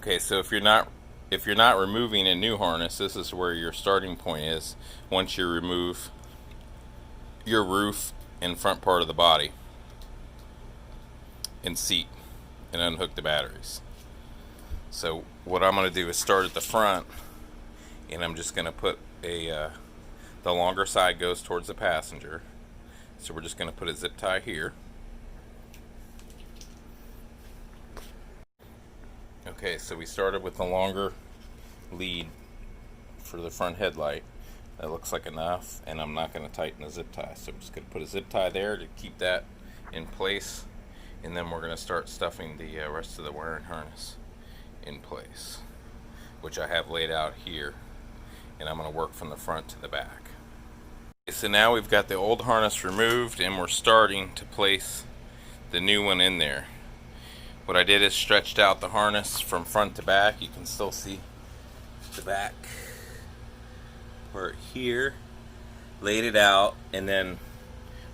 Okay, so if you're not removing a new harness, this is where your starting point is. Once you remove your roof and front part of the body and seat and unhook the batteries. So what I'm going to do is start at the front, and I'm just going to put the longer side goes towards the passenger. So we're just going to put a zip tie here. Okay, so we started with the longer lead for the front headlight. That looks like enough, and I'm not going to tighten the zip tie. So I'm just going to put a zip tie there to keep that in place, and then we're going to start stuffing the rest of the wiring harness in place, which I have laid out here, and I'm going to work from the front to the back. Okay, so now we've got the old harness removed, and we're starting to place the new one in there. What I did is stretched out the harness from front to back. You can still see the back part here. Laid it out, and then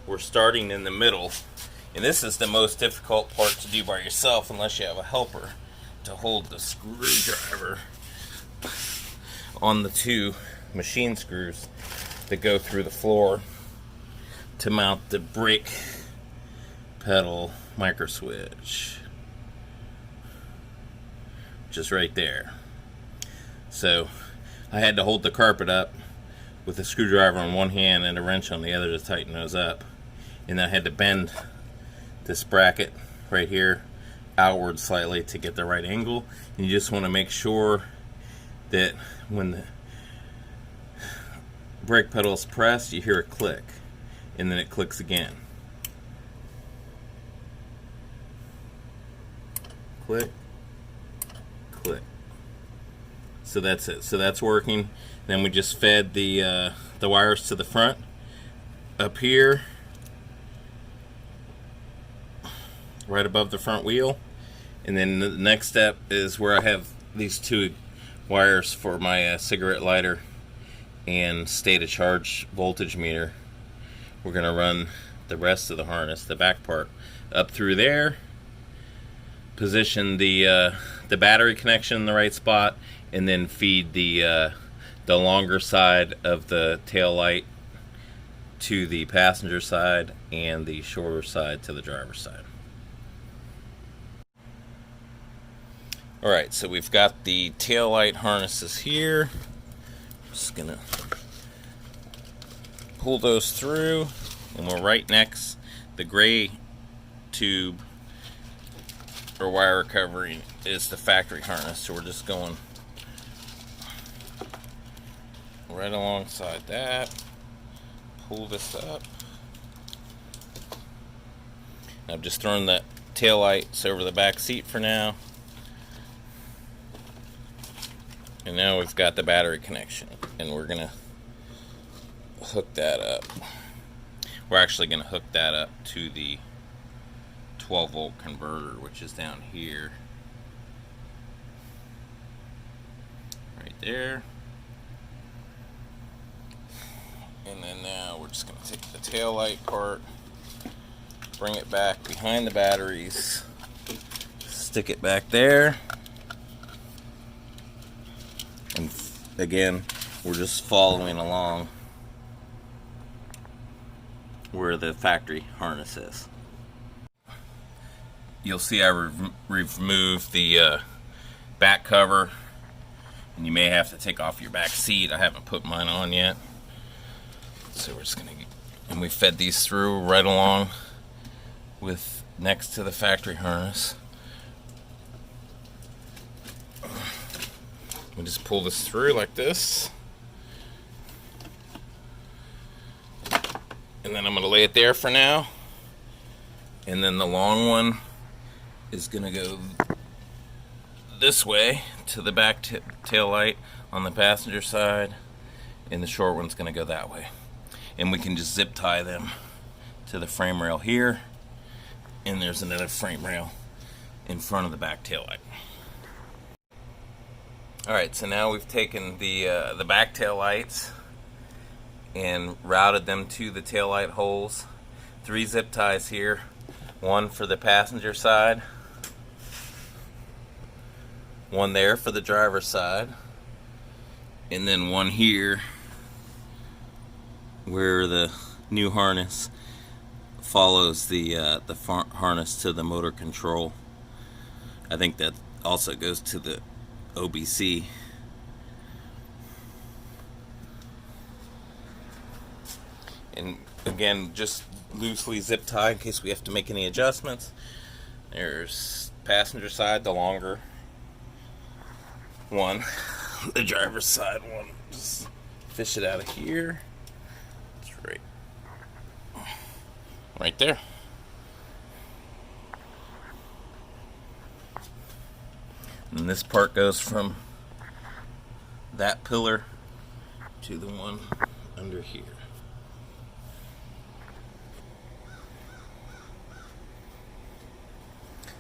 we're starting in the middle. And this is the most difficult part to do by yourself unless you have a helper to hold the screwdriver on the two machine screws that go through the floor to mount the brake pedal micro switch. Just right there. So I had to hold the carpet up with a screwdriver on one hand and a wrench on the other to tighten those up. And then I had to bend this bracket right here outward slightly to get the right angle. And you just want to make sure that when the brake pedal is pressed, you hear a click, and then it clicks again. Click, click. So that's it. So that's working. Then we just fed the wires to the front up here, right above the front wheel. And then the next step is where I have these two wires for my cigarette lighter and state of charge voltage meter. We're going to run the rest of the harness, the back part, up through there, position the battery connection in the right spot, and then feed the longer side of the tail light to the passenger side and the shorter side to the driver's side. Alright, so we've got the tail light harnesses here. Just gonna pull those through, and we're right next. The gray tube or wire covering is the factory harness, so we're just going right alongside that. Pull this up. I've just thrown the tail lights over the back seat for now. And now we've got the battery connection, and we're gonna hook that up. We're actually gonna hook that up to the 12-volt converter, which is down here, right there. And then now we're just gonna take the tail light part, bring it back behind the batteries, stick it back there. And again, we're just following along where the factory harness is. You'll see I removed the back cover, and you may have to take off your back seat. I haven't put mine on yet. So we're just gonna and we fed these through right along with next to the factory harness. We just pull this through like this, and then I'm going to lay it there for now, and then the long one is going to go this way to the back tail light on the passenger side, and the short one's going to go that way. And we can just zip tie them to the frame rail here, and there's another frame rail in front of the back tail light. Alright, so now we've taken the back tail lights and routed them to the tail light holes. 3 zip ties here, one for the passenger side, One there for the driver's side, and then one here where the new harness follows the harness to the motor control. I think that also goes to the OBC. And again, just loosely zip tie in case we have to make any adjustments. There's passenger side, the longer one, the driver's side one. Just fish it out of here. It's right there. And this part goes from that pillar to the one under here.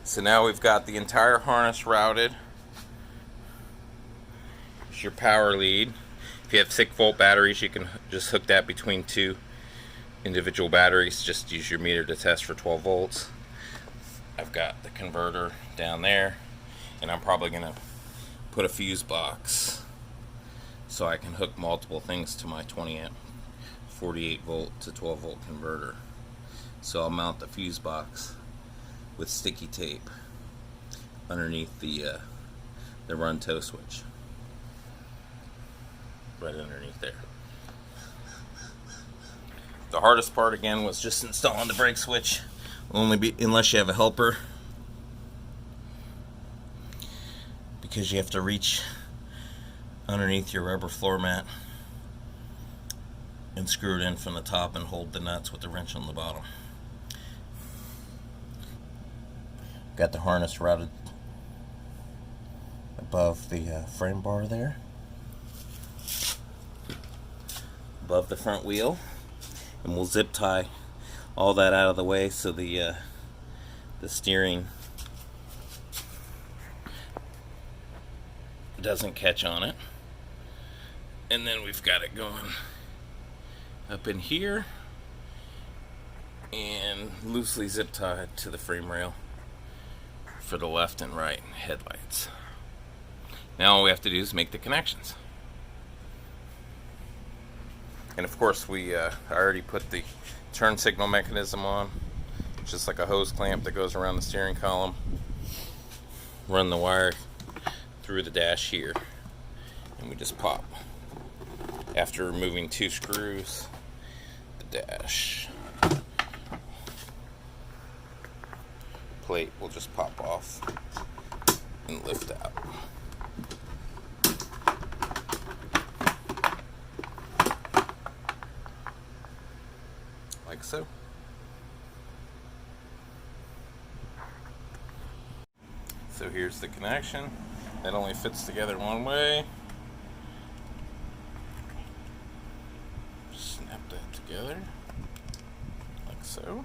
So now we've got the entire harness routed. Here's your power lead. If you have 6-volt batteries, you can just hook that between two individual batteries. Just use your meter to test for 12 volts. I've got the converter down there, and I'm probably going to put a fuse box so I can hook multiple things to my 20 amp 48 volt to 12 volt converter. So I'll mount the fuse box with sticky tape underneath the run tow switch, right underneath there. The hardest part again was just installing the brake switch. Unless you have a helper, because you have to reach underneath your rubber floor mat and screw it in from the top and hold the nuts with the wrench on the bottom. Got the harness routed above the frame bar there, above the front wheel, and we'll zip tie all that out of the way so the steering doesn't catch on it. And then we've got it going up in here and loosely zip tied to the frame rail for the left and right headlights. Now all we have to do is make the connections. And of course I already put the turn signal mechanism on, just like a hose clamp that goes around the steering column. Run the wire through the dash here, and we just pop. After removing 2 screws, the dash plate will just pop off and lift out. Like so. So here's the connection. That only fits together one way. Snap that together like so.